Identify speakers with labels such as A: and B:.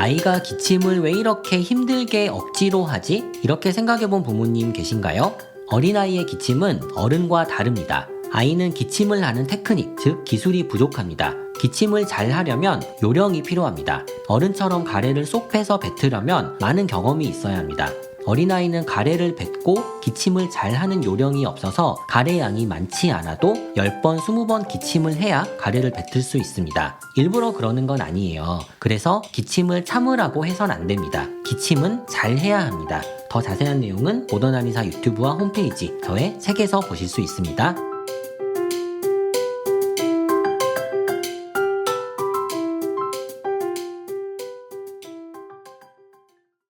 A: 아이가 기침을 왜 이렇게 힘들게 억지로 하지? 이렇게 생각해본 부모님 계신가요? 어린아이의 기침은 어른과 다릅니다. 아이는 기침을 하는 테크닉, 즉 기술이 부족합니다. 기침을 잘 하려면 요령이 필요합니다. 어른처럼 가래를 쏙 빼서 뱉으려면 많은 경험이 있어야 합니다. 어린아이는 가래를 뱉고 기침을 잘 하는 요령이 없어서 가래 양이 많지 않아도 10번, 20번 기침을 해야 가래를 뱉을 수 있습니다. 일부러 그러는 건 아니에요. 그래서 기침을 참으라고 해선 안 됩니다. 기침은 잘 해야 합니다. 더 자세한 내용은 모던한의사 유튜브와 홈페이지 저의 책에서 보실 수 있습니다.